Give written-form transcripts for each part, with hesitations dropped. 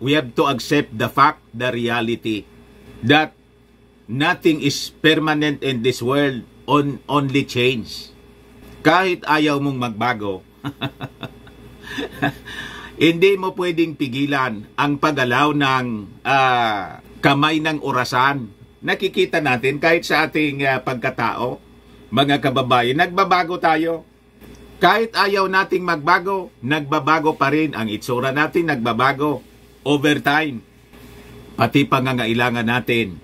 We have to accept the fact, the reality, that nothing is permanent in this world, only change. Kahit ayaw mong magbago, hindi mo pwedeng pigilan ang paggalaw ng kamay ng orasan. Nakikita natin kahit sa ating pagkatao, mga kababayan, nagbabago tayo. Kahit ayaw nating magbago, nagbabago pa rin. Ang itsura natin nagbabago over time. Pati pangangailangan natin.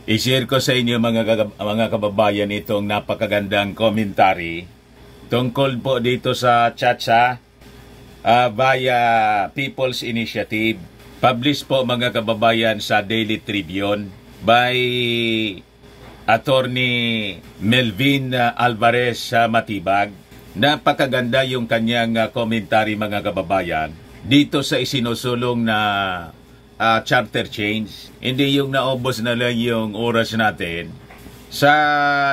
I-share ko sa inyo mga kababayan itong napakagandang commentary tungkol po dito sa Chacha via People's Initiative. Published po mga kababayan sa Daily Tribune by Attorney Melvin Alvarez Matibag. Napakaganda yung kanyang commentary mga kababayan dito sa isinusulong na charter change. Hindi yung naubos na lang yung oras natin sa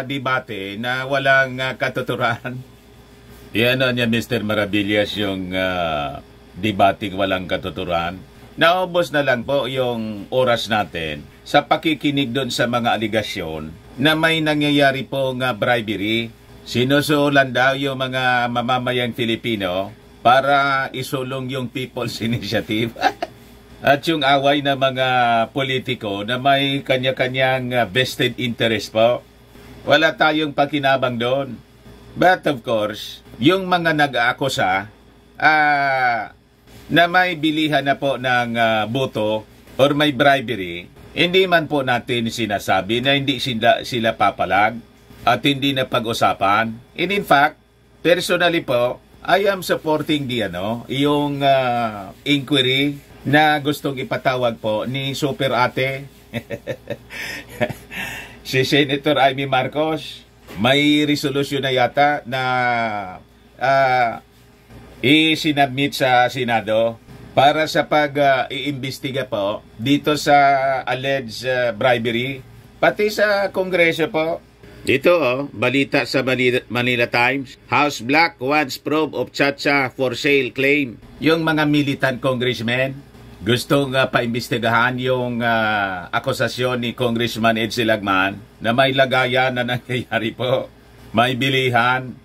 debate na walang katuturan. Yan niya Mr. Maravillas yung debate walang katuturan. Naubos na lang po yung oras natin sa pakikinig doon sa mga aligasyon na may nangyayari pong bribery. Sinusulan daw yung mga mamamayang Filipino para isulong yung People's Initiative. At yung away ng mga politiko na may kanya-kanyang vested interest po. Wala tayong pakinabang doon. But of course, yung mga nag-aakusa na may bilihan na po ng boto or may bribery, hindi man po natin sinasabi na hindi sila papalag at hindi na pag-usapan. And in fact, personally po, I am supporting yung inquiry na gustong ipatawag po ni Super Ate si Senator Amy Marcos. May resolution na yata na isinabmit sa Senado para sa pag-iimbestiga po dito sa alleged bribery, pati sa Kongreso po. Ito balita sa Manila Times. House Black wants probe of Chacha for sale claim. Yung mga militant congressmen gustong paimbestigahan yung akusasyon ni Congressman Ed Silagman na may lagayan na nangyayari po. May bilihan,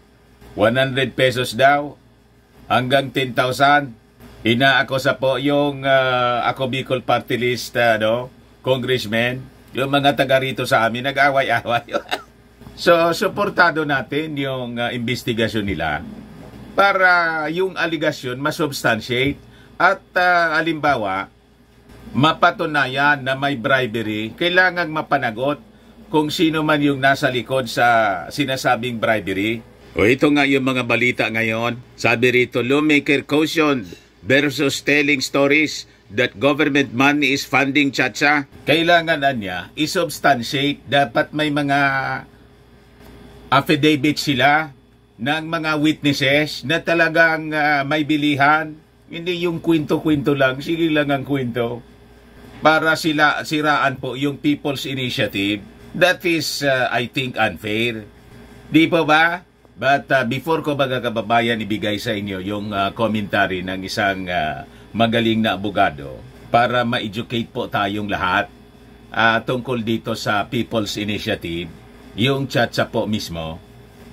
100 pesos daw, hanggang 10,000. Inaakusa po yung Ako Bicol Party List congressmen, yung mga taga rito sa amin, nag-away-away. So, suportado natin yung investigasyon nila para yung aligasyon masubstantiate at halimbawa, mapatunayan na may bribery. Kailangang mapanagot kung sino man yung nasa likod sa sinasabing bribery. O ito nga yung mga balita ngayon. Sabi rito, lawmaker caution versus telling stories that government money is funding Chacha. Kailangan na niya isubstantiate. Dapat may mga affidavit sila ng mga witnesses na talagang may bilihan. Hindi yung kwento-kwento lang, sige lang ang kwento. Para siraan po yung People's Initiative. That is, I think, unfair. Di po ba? But before ko mga kababayan ibigay sa inyo yung commentary ng isang magaling na abogado para ma-educate po tayong lahat tungkol dito sa People's Initiative, yung Chacha po mismo.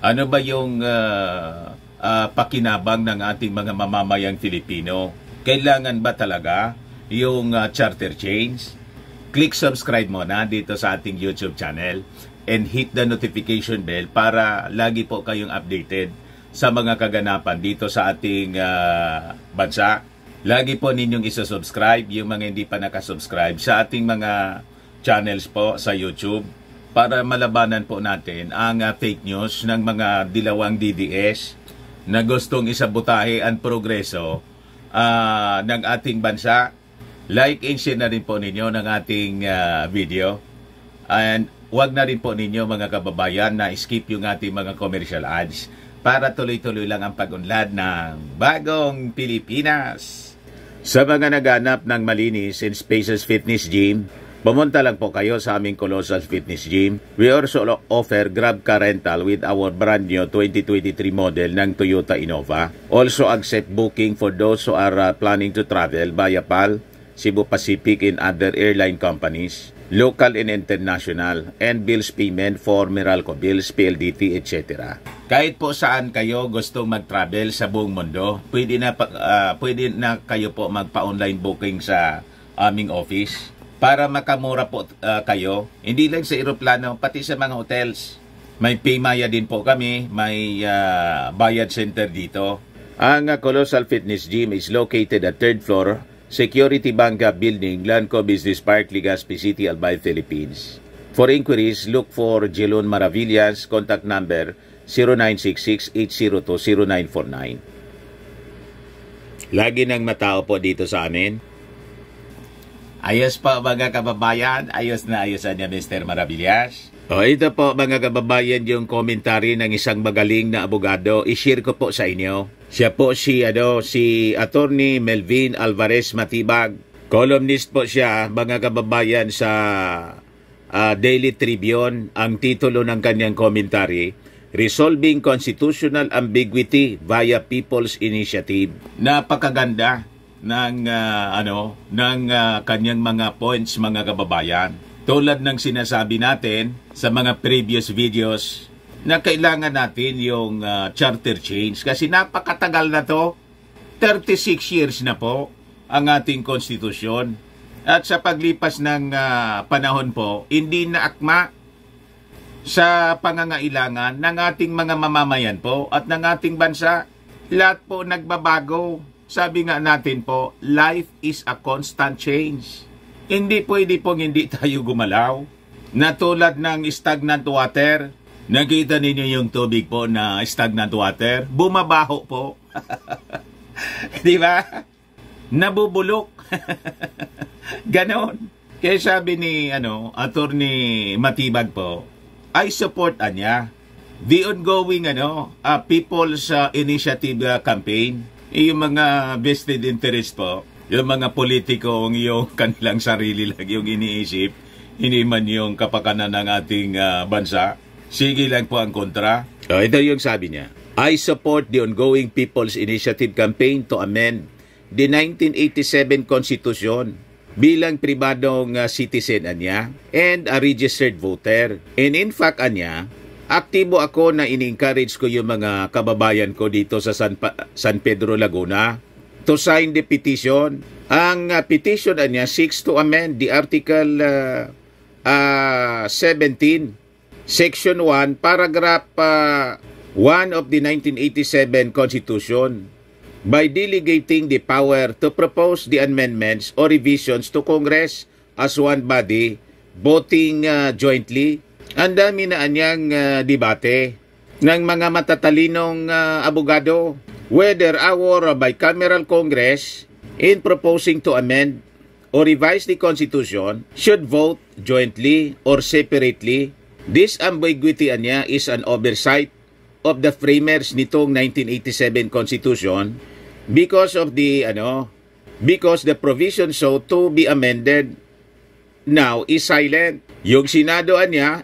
Ano ba yung pakinabang ng ating mga mamamayang Filipino? Kailangan ba talaga yung charter change? Click subscribe muna dito sa ating YouTube channel and hit the notification bell para lagi po kayong updated sa mga kaganapan dito sa ating bansa. Lagi po ninyong isasubscribe yung mga hindi pa nakasubscribe sa ating mga channels po sa YouTube para malabanan po natin ang fake news ng mga dilawang DDS na gustong isabotahe ang progreso ng ating bansa. Like and share na rin po ninyo ng ating video. And huwag na rin po ninyo mga kababayan na skip yung ating mga commercial ads para tuloy-tuloy lang ang pag-unlad ng bagong Pilipinas. Sa mga naghanap ng malinis and spacious fitness gym, Pumunta lang po kayo sa aming Colossal Fitness Gym. We also offer Grab Car Rental with our brand new 2023 model ng Toyota Innova. Also accept booking for those who are planning to travel via PAL, Cebu Pacific and other airline companies, local and international, and bills payment for Meralco Bills, PLDT, etc. Kahit po saan kayo gustong mag-travel sa buong mundo, pwede na kayo po magpa-online booking sa aming office para makamura po kayo. Hindi lang sa eroplano, pati sa mga hotels. May Paymaya din po kami, may bayad center dito. Ang Colossal Fitness Gym is located at 3rd floor, Security Banca Building, Lanco Business Park, Legazpi City, Albay, Philippines. For inquiries, look for Jelon Maravillas, contact number 0966-802-0949. Lagi nang matao po dito sa amin. Ayos po mga kababayan, ayos na niya Mr. Maravillas. Ito po mga kababayan yung commentary ng isang magaling na abogado. I-share ko po sa inyo. Siya po si Attorney Melvin Alvarez Matibag. Columnist po siya mga kababayan sa Daily Tribune. Ang titulo ng kanyang commentary, Resolving Constitutional Ambiguity via People's Initiative. Napakaganda ng kanyang mga points mga kababayan. Tulad ng sinasabi natin sa mga previous videos na kailangan natin yung charter change kasi napakatagal na to, 36 years na po ang ating konstitusyon. At sa paglipas ng panahon po, hindi na akma sa pangangailangan ng ating mga mamamayan po at ng ating bansa. Lahat po nagbabago. Sabi nga natin po, life is a constant change. Hindi pwede pong hindi tayo gumalaw. Na tulad ng stagnant water, nakita ninyo yung tubig po na stagnant water, bumabaho po. Di ba? Nabubulok. Ganon. Kaya sabi ni Attorney Matibag po, I support niya the ongoing People's Initiative Campaign. Yung mga vested interest po, yung mga politikong yung kanilang sarili lang yung iniisip, hindi man yung kapakanan ng ating bansa. Sige lang po ang kontra. Ito yung sabi niya. I support the ongoing People's Initiative Campaign to amend the 1987 Constitution bilang pribadong citizen niya and a registered voter. And in fact, aktibo ako na ini-encourage ko yung mga kababayan ko dito sa San Pedro, Laguna to sign the petition. Ang petition seeks to amend the Article 17, Section 1, Paragraph 1 of the 1987 Constitution by delegating the power to propose the amendments or revisions to Congress as one body, voting jointly. Ang dami na anyang debate ng mga matatalinong abogado whether our bicameral Congress in proposing to amend or revise the Constitution should vote jointly or separately. This ambiguity is an oversight of the framers nitong 1987 Constitution because the provision so to be amended now is silent. Yung Senado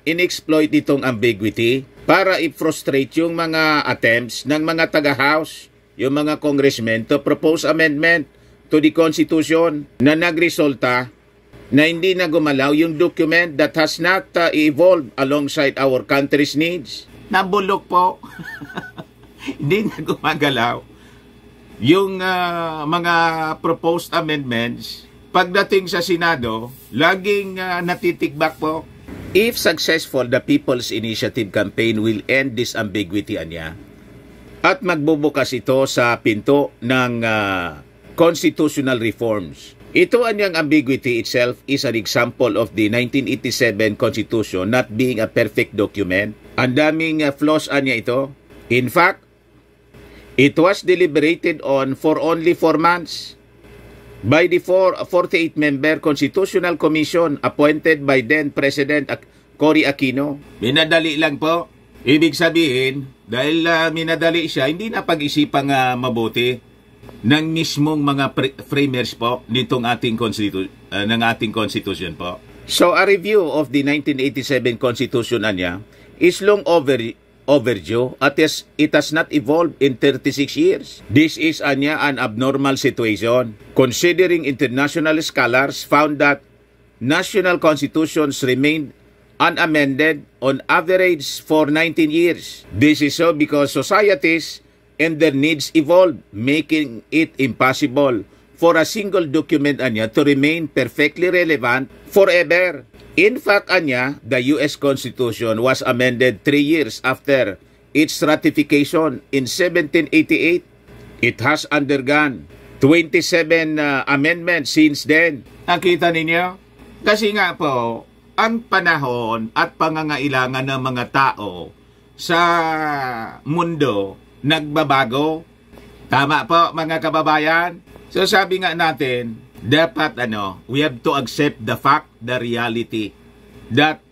in-exploit itong ambiguity para i-frustrate yung mga attempts ng mga taga-House, yung mga congressmen to propose amendment to the Constitution na nagresulta na hindi na gumalaw yung document that has not evolved alongside our country's needs. Nabulok po. Hindi na gumagalaw. Yung mga proposed amendments, pagdating sa Senado, laging natitikbak po. If successful, the People's Initiative Campaign will end this ambiguity at magbubukas ito sa pinto ng constitutional reforms. Ito anyang ambiguity itself is an example of the 1987 Constitution not being a perfect document. Ang daming flaws ito. In fact, it was deliberated on for only 4 months by the 48-member Constitutional Commission appointed by then President Cory Aquino. Minadali lang po. Ibig sabihin, dahil minadali siya, hindi na pag-isipang mabuti ng mismong mga framers po nitong ating ng ating constitution po. So a review of the 1987 Constitution anya is long overdue at it has not evolved in 36 years. This is anya an abnormal situation considering international scholars found that national constitutions remained unamended on average for 19 years. This is so because societies and their needs evolve, making it impossible for a single document anya to remain perfectly relevant forever. In fact, anya, the US Constitution was amended 3 years after its ratification in 1788. It has undergone 27 amendments since then. Nakita ninyo? Kasi nga po, ang panahon at pangangailangan ng mga tao sa mundo nagbabago. Tama po mga kababayan? So sabi nga natin, dapat we have to accept the fact, the reality that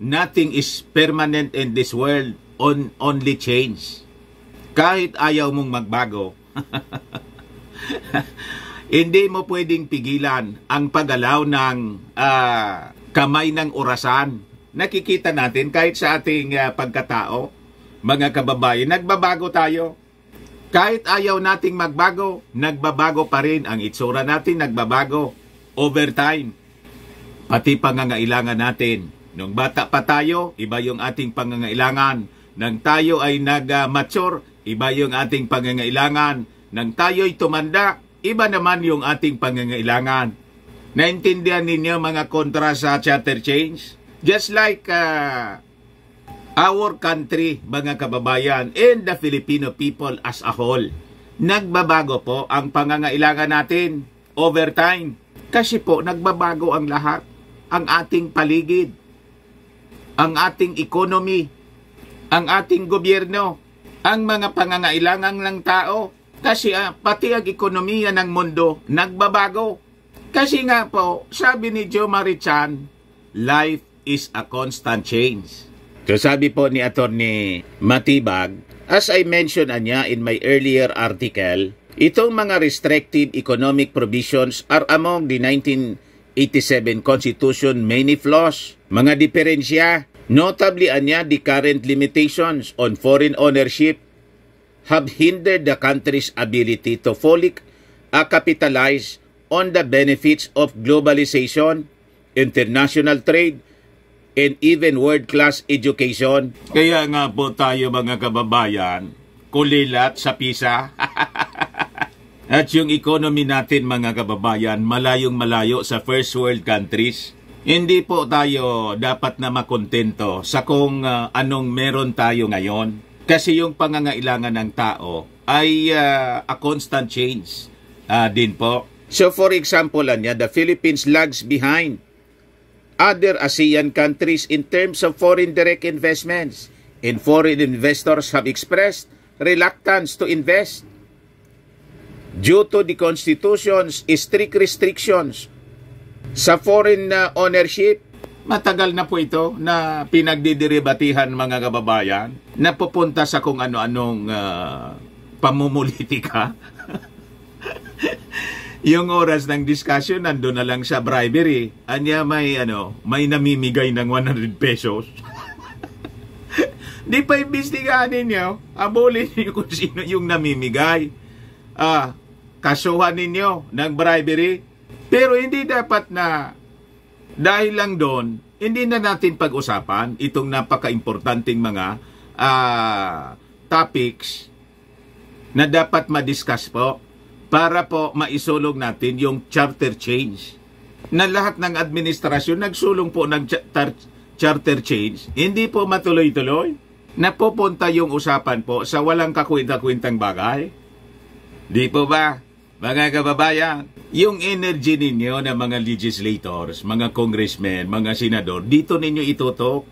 nothing is permanent in this world, only change. Kahit ayaw mong magbago, hindi mo pwedeng pigilan ang paggalaw ng kamay ng orasan. Nakikita natin kahit sa ating pagkatao, mga kababayan, nagbabago tayo. Kahit ayaw nating magbago, nagbabago pa rin. Ang itsura natin nagbabago over time. Pati pangangailangan natin. Nung bata pa tayo, iba yung ating pangangailangan. Nang tayo ay nag-mature, iba yung ating pangangailangan. Nang tayo'y tumanda, iba naman yung ating pangangailangan. Naintindihan ninyo mga kontra sa charter change? Just like our country, mga kababayan, and the Filipino people as a whole. Nagbabago po ang pangangailangan natin over time. Kasi po, nagbabago ang lahat. Ang ating paligid, ang ating economy, ang ating gobyerno, ang mga pangangailangan ng tao. Kasi pati ang ekonomiya ng mundo, nagbabago. Kasi nga po, sabi ni Joe Marichan, life is a constant change. So sabi po ni Attorney Matibag, as I mentioned anya in my earlier article, itong mga restrictive economic provisions are among the 1987 Constitution many flaws, mga diferensya. Notably anya, the current limitations on foreign ownership have hindered the country's ability to fully capitalize on the benefits of globalization, international trade, and even world-class education. Kaya nga po tayo mga kababayan, kulilat sa PISA. At yung economy natin mga kababayan, malayong malayo sa first world countries. Hindi po tayo dapat na makontento sa kung anong meron tayo ngayon. Kasi yung pangangailangan ng tao ay a constant change din po. So for example, the Philippines lags behind other ASEAN countries in terms of foreign direct investments, and foreign investors have expressed reluctance to invest due to the Constitution's strict restrictions sa foreign ownership. Matagal na po ito na pinagdidiribatihan mga kababayan, na pupunta sa kung ano-anong pamumulitika. Yung oras ng discussion, nandun na lang sa bribery. Anya may namimigay ng 100 pesos. Di pa imbestigahan ninyo. Abulin niyo kung sino yung namimigay. Kasuhan ninyo ng bribery. Pero hindi dapat na dahil lang doon, hindi na natin pag-usapan itong napaka-importanting mga topics na dapat ma-discuss po para po maisulong natin yung charter change. Na lahat ng administrasyon nagsulong po ng charter change, hindi po matuloy-tuloy. Napupunta yung usapan po sa walang kakwenta-kwentang bagay. Di po ba? Mga kababayan, yung energy ninyo na mga legislators, mga congressmen, mga senador, dito ninyo itutok.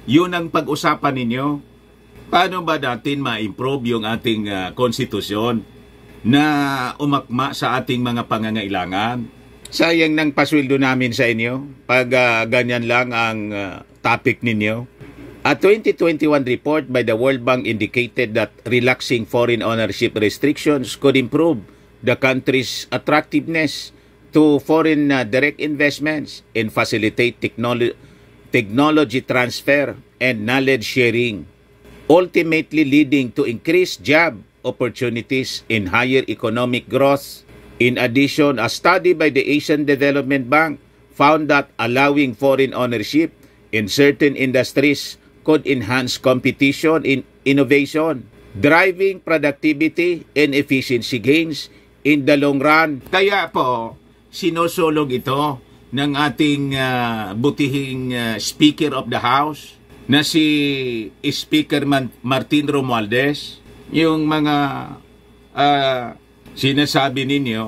Yun ang pag-usapan ninyo. Paano ba natin ma-improve yung ating konstitusyon na umakma sa ating mga pangangailangan? Sayang ng pasweldo namin sa inyo pag ganyan lang ang topic ninyo. A 2021 report by the World Bank indicated that relaxing foreign ownership restrictions could improve the country's attractiveness to foreign direct investments and facilitate technology transfer and knowledge sharing, ultimately leading to increased job opportunities and higher economic growth. In addition, a study by the Asian Development Bank found that allowing foreign ownership in certain industries could enhance competition in innovation, driving productivity and efficiency gains in the long run. Kaya po, sinusulog ito ng ating butihing Speaker of the House na si Speaker Martin Romualdez. Yung mga sinasabi ninyo,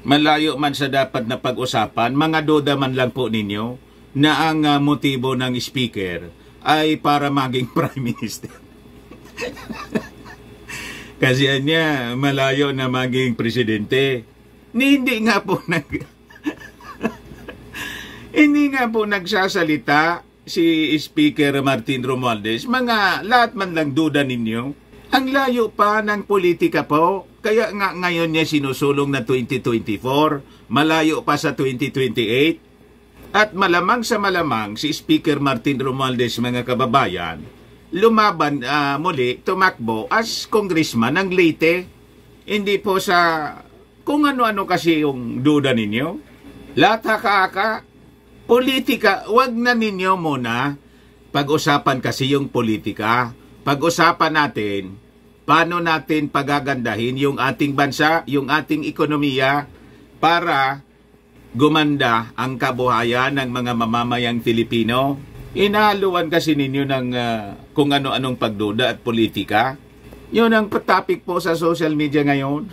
malayo man sa dapat na pag-usapan, mga duda man lang po ninyo na ang motibo ng Speaker ay para maging Prime Minister. Kasi niya, malayo na maging Presidente. Hindi nga po hindi nga po nagsasalita si Speaker Martin Romualdez. Mga lahat man lang duda ninyo, ang layo pa ng politika po. Kaya nga ngayon niya sinusulong na 2024, malayo pa sa 2028. At malamang sa malamang si Speaker Martin Romualdez, mga kababayan, lumaban muli, tumakbo as congressman ng Leyte. Hindi po sa kung ano-ano kasi yung duda ninyo. Lahat haka-haka, politika, wag na ninyo muna pag-usapan kasi yung politika. Pag-usapan natin, paano natin pagagandahin yung ating bansa, yung ating ekonomiya para gumanda ang kabuhayan ng mga mamamayang Filipino. Inahaluan kasi ninyo ng kung ano-anong pagduda at politika. Yun ang topic po sa social media ngayon.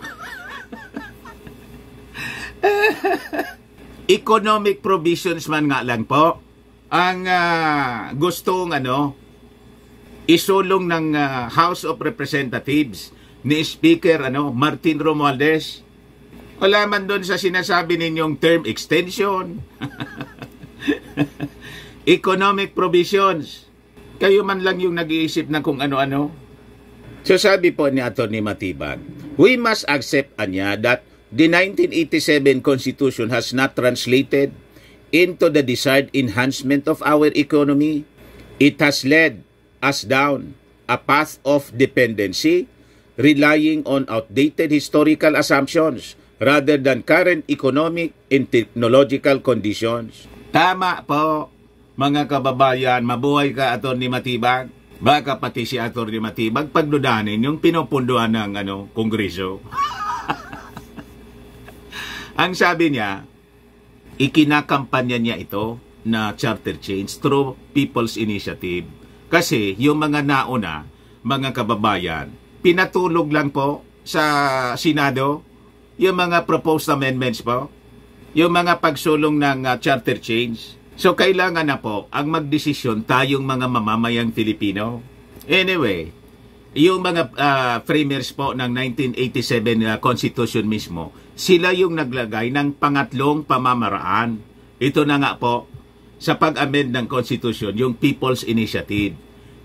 Economic provisions man nga lang po ang gustong isulong ng House of Representatives ni Speaker Martin Romualdez. Wala man doon sa sinasabi ninyong term extension. Economic provisions. Kayo man lang yung nag-iisip ng kung ano-ano. So sabi po ni Atty. Matibag, we must accept that the 1987 Constitution has not translated into the desired enhancement of our economy. It has led us down a path of dependency, relying on outdated historical assumptions rather than current economic and technological conditions. Tama po, mga kababayan. Mabuhay ka, Atty. Matibag. Baka pati si Atty. Matibag pagdudanin yung pinupunduhan ng Kongreso. Ang sabi niya, ikinakampanya niya ito na charter change through People's Initiative. Kasi yung mga nauna, mga kababayan, pinatulog lang po sa Senado yung mga proposed amendments po, yung mga pagsulong ng charter change. So kailangan na po ang magdesisyon tayong mga mamamayang Filipino. Anyway, yung mga framers po ng 1987 Constitution mismo, sila yung naglagay ng pangatlong pamamaraan. Ito na nga po, sa pag-amend ng Constitution, yung People's Initiative.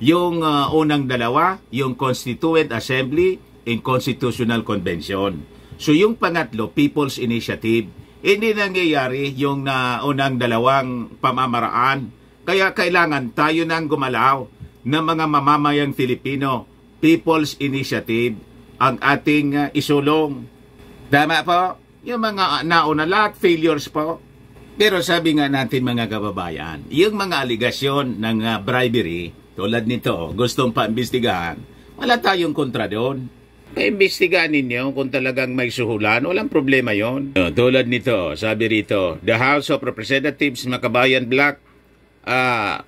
Yung unang dalawa, yung Constituent Assembly and Constitutional Convention. So yung pangatlo, People's Initiative, hindi nangyayari yung unang dalawang pamamaraan. Kaya kailangan tayo nang gumalaw ng mga mamamayang Filipino. People's Initiative ang ating isulong. Tama po? Yung mga nauna lahat, failures po. Pero sabi nga natin mga kababayan, yung mga aligasyon ng bribery, tulad nito, gustong paimbestigahan, wala tayong kontra doon. Paimbestigahan ninyo kung talagang may suhulan, walang problema yon. Tulad nito, sabi rito, the House of Representatives Makabayan Black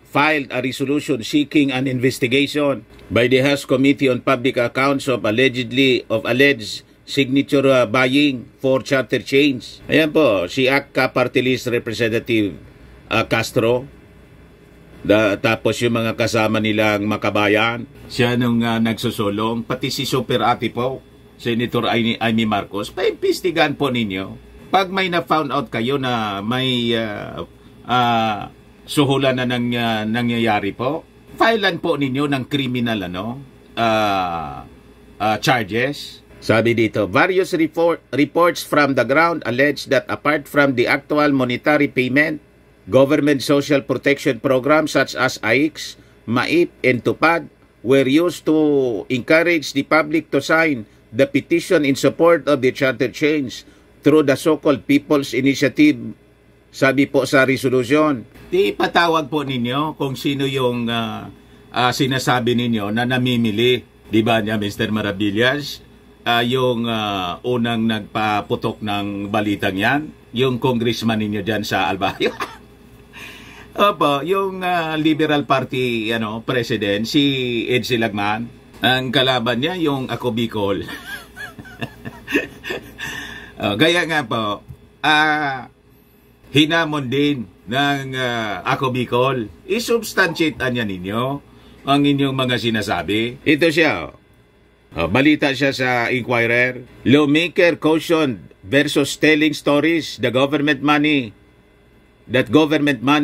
filed a resolution seeking an investigation by the House Committee on Public Accounts of alleged signature buying for charter change. Ayan po, si ACCA Party List Representative Castro. Tapos yung mga kasama nilang Makabayan. Siya nung nagsusulong. Pati si Super Ate po, Senator Amy Marcos. Paimbestigahan po ninyo. Pag may na-found out kayo na may suhulan na nangyayari po, filean po ninyo ng criminal charges. Sabi dito, various reports from the ground allege that apart from the actual monetary payment, government social protection programs such as AIX, MAIP, and TUPAD were used to encourage the public to sign the petition in support of the charter change through the so-called People's Initiative. Sabi po sa resolution, di patawag po ninyo kung sino yung sinasabi ninyo na namimili. Di ba niya, Mr. Maravillas? Yung unang nagpaputok ng balitang yan, yung congressman ninyo dyan sa Albayo. Opo, yung Liberal Party president, si Ed Silagman, ang kalaban niya yung Ako Bicol. Gaya nga po, hinamon din ng Ako Bicol. I-substantiate niya ninyo ang inyong mga sinasabi. Ito siya, balita siya sa Inquirer. Lawmaker cautioned versus telling stories that government money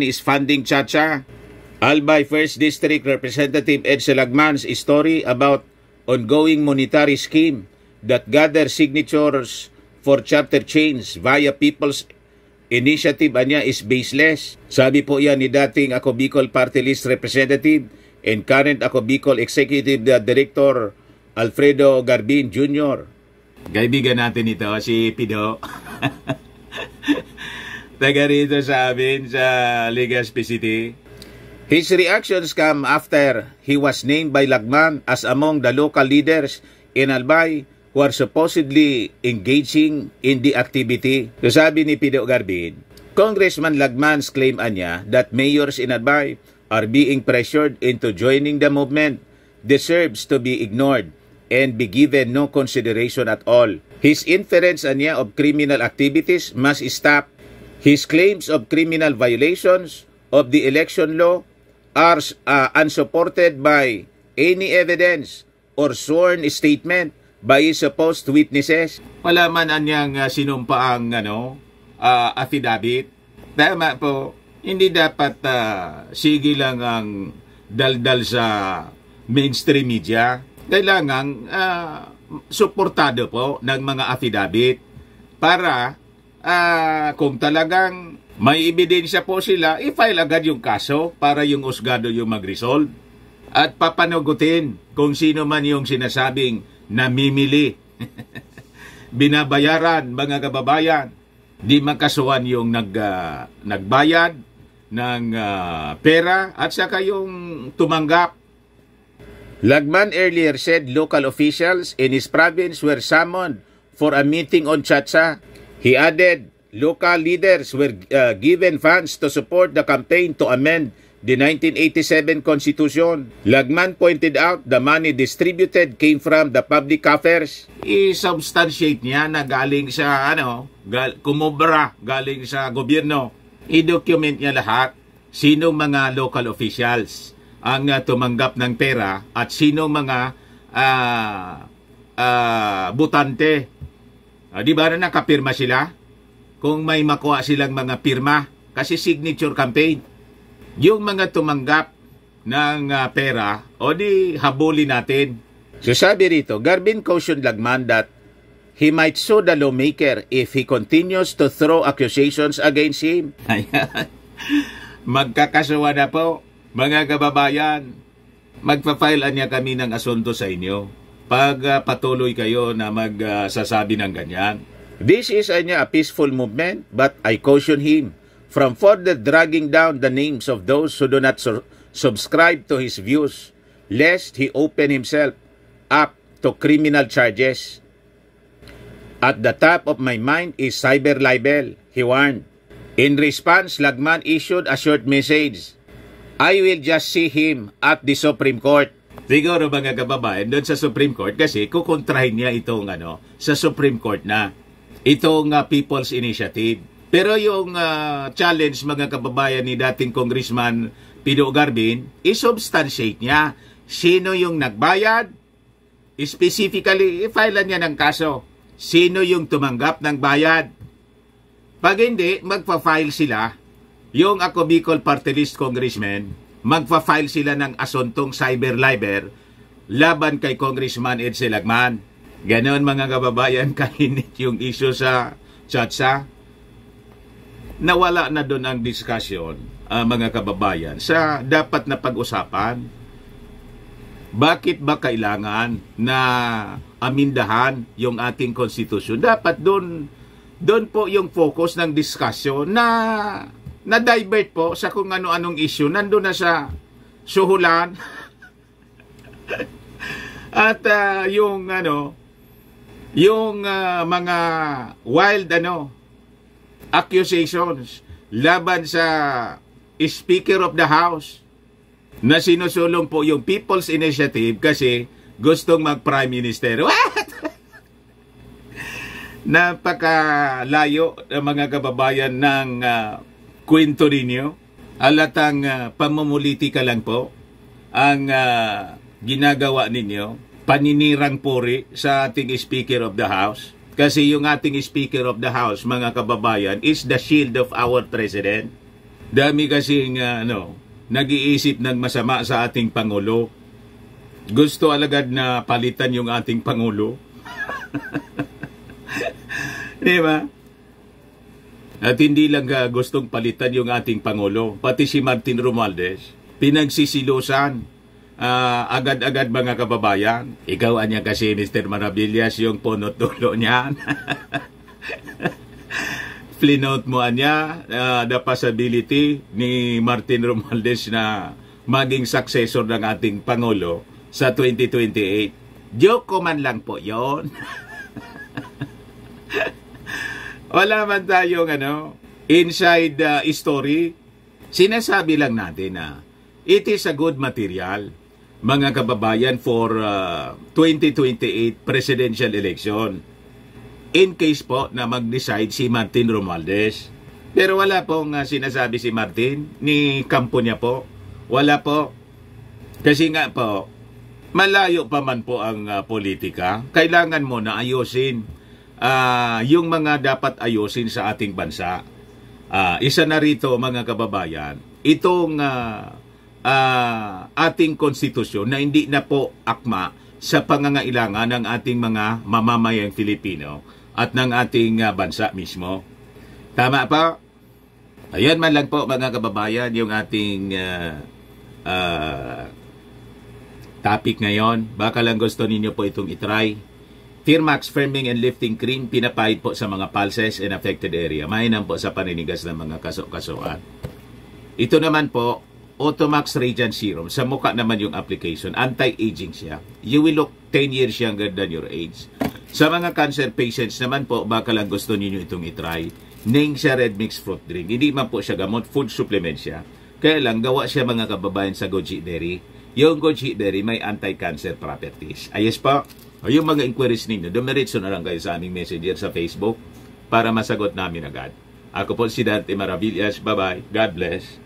is funding Chacha. Albay 1st District Representative Ed Silagman's story about ongoing monetary scheme that gathers signatures for charter change via People's Initiative niya is baseless. Sabi po yan ni dating Ako Bicol Party List Representative and current Ako Bicol Executive Director Alfredo Garbin Jr. Kaibigan natin ito, si Pido. Taga rito sa amin sa Legazpi City. His reactions come after he was named by Lagman as among the local leaders in Albay who are supposedly engaging in the activity. So sabi ni Pido Garbin, Congressman Lagman's claim anya that mayors in Albay are being pressured into joining the movement deserves to be ignored and be given no consideration at all. His inference anya of criminal activities must stop. His claims of criminal violations of the election law are unsupported by any evidence or sworn statement by his supposed witnesses. Wala man anyang sinumpaang affidavit. Tama po, hindi dapat sige lang ang daldal sa mainstream media. Kailangan suportado po ng mga affidavit para kung talagang may ebidensya po sila, i-file agad yung kaso para yung husgado yung mag-resolve at papanugutin kung sino man yung sinasabing namimili. Binabayaran, mga kababayan. Di makasuhan yung nagbayad ng pera at saka yung tumanggap. Lagman earlier said local officials in his province were summoned for a meeting on Chacha. He added local leaders were given funds to support the campaign to amend the 1987 Constitution. Lagman pointed out the money distributed came from the public coffers. I-substantiate niya na galing sa kumobra, galing sa gobyerno. I-document niya lahat sinong mga local officials ang tumanggap ng pera at sinong mga butante. Di ba na nakapirma sila? Kung may makuha silang mga pirma, kasi signature campaign. Yung mga tumanggap ng pera, o di habulin natin. So sabi rito, Garbin cautioned Lagman that he might sue the lawmaker if he continues to throw accusations against him. Ayan. Magkakasuwa na po, mga kababayan. Magpa-file niya kami ng asunto sa inyo pag patuloy kayo na magsasabi ng ganyan. This is a peaceful movement, but I caution him from further dragging down the names of those who do not subscribe to his views, lest he open himself up to criminal charges. At the top of my mind is cyber libel, he warned. In response, Lagman issued a short message. I will just see him at the Supreme Court. Siguro mga kababayan, doon sa Supreme Court kasi kukontrahin niya itong sa Supreme Court na itong People's Initiative. Pero yung challenge mga kababayan ni dating Congressman Pido Garbin, i-substantiate niya sino yung nagbayad, specifically i-file niya ng kaso. Sino yung tumanggap ng bayad? Pag hindi, magpa-file sila. Yung Ako Bicol Party List Congressman, magpa-file sila ng asuntong cyber libel laban kay Congressman Ed Silagman. Ganon mga kababayan, kainit yung issue sa Chatsa. Nawala na doon ang discussion, mga kababayan, sa dapat na pag-usapan. Bakit ba kailangan na amindahan yung ating konstitusyon? Dapat doon po yung focus ng discussion na divert po sa kung ano-anong issue. Nandun na sa suhulan. At yung mga wild accusations laban sa Speaker of the House na sinusulong po yung People's Initiative kasi gustong mag-Prime Minister. What? Napakalayo mga kababayan ng kwento ninyo. Alatang pamumulitika lang po ang ginagawa ninyo. Paninirang puri sa ating Speaker of the House. Kasi yung ating Speaker of the House, mga kababayan, is the shield of our President. Dami kasing nag-iisip ng masama sa ating Pangulo. Gusto alagad na palitan yung ating Pangulo. Di ba? At hindi lang gustong palitan yung ating Pangulo. Pati si Martin Romualdez, pinagsisilusan agad-agad mga kababayan. Ikaw anya kasi Mr. Maravillas yung punot dulo niyan. Flinote mo anya the possibility ni Martin Romualdez na maging successor ng ating Pangulo sa 2028. Joke ko man lang po yon. Wala man tayong inside story. Sinasabi lang natin na it is a good material, mga kababayan, for 2028 presidential election. In case po na mag-decide si Martin Romualdez. Pero wala pong sinasabi si Martin, ni kampo niya po. Wala po. Kasi nga po, malayo pa man po ang politika. Kailangan mo na ayusin yung mga dapat ayusin sa ating bansa. Isa na rito mga kababayan, itong ating konstitusyon na hindi na po akma sa pangangailangan ng ating mga mamamayang Filipino at ng ating bansa mismo. Tama po? Ayan man lang po mga kababayan yung ating topic ngayon. Baka lang gusto ninyo po itong itry. Firmax Firming and Lifting Cream, pinapahid po sa mga pulses and affected area. Mainam po sa paninigas ng mga kaso-kasuan. Ito naman po, Automax Radiant Serum. Sa mukha naman yung application. Anti-aging siya. You will look 10 years younger than your age. Sa mga cancer patients naman po, baka lang gusto ninyo itong itry. Ning siya Red Mix Fruit Drink. Hindi man po siya gamot, food supplement siya. Kaya lang, gawa siya mga kababayan sa goji berry. Yung goji berry may anti-cancer properties. Ayos po. O yung mga inquiries ninyo, dumiretso na lang kayo sa aming messenger sa Facebook para masagot namin agad. Ako po si Dante Maravillas. Bye-bye. God bless.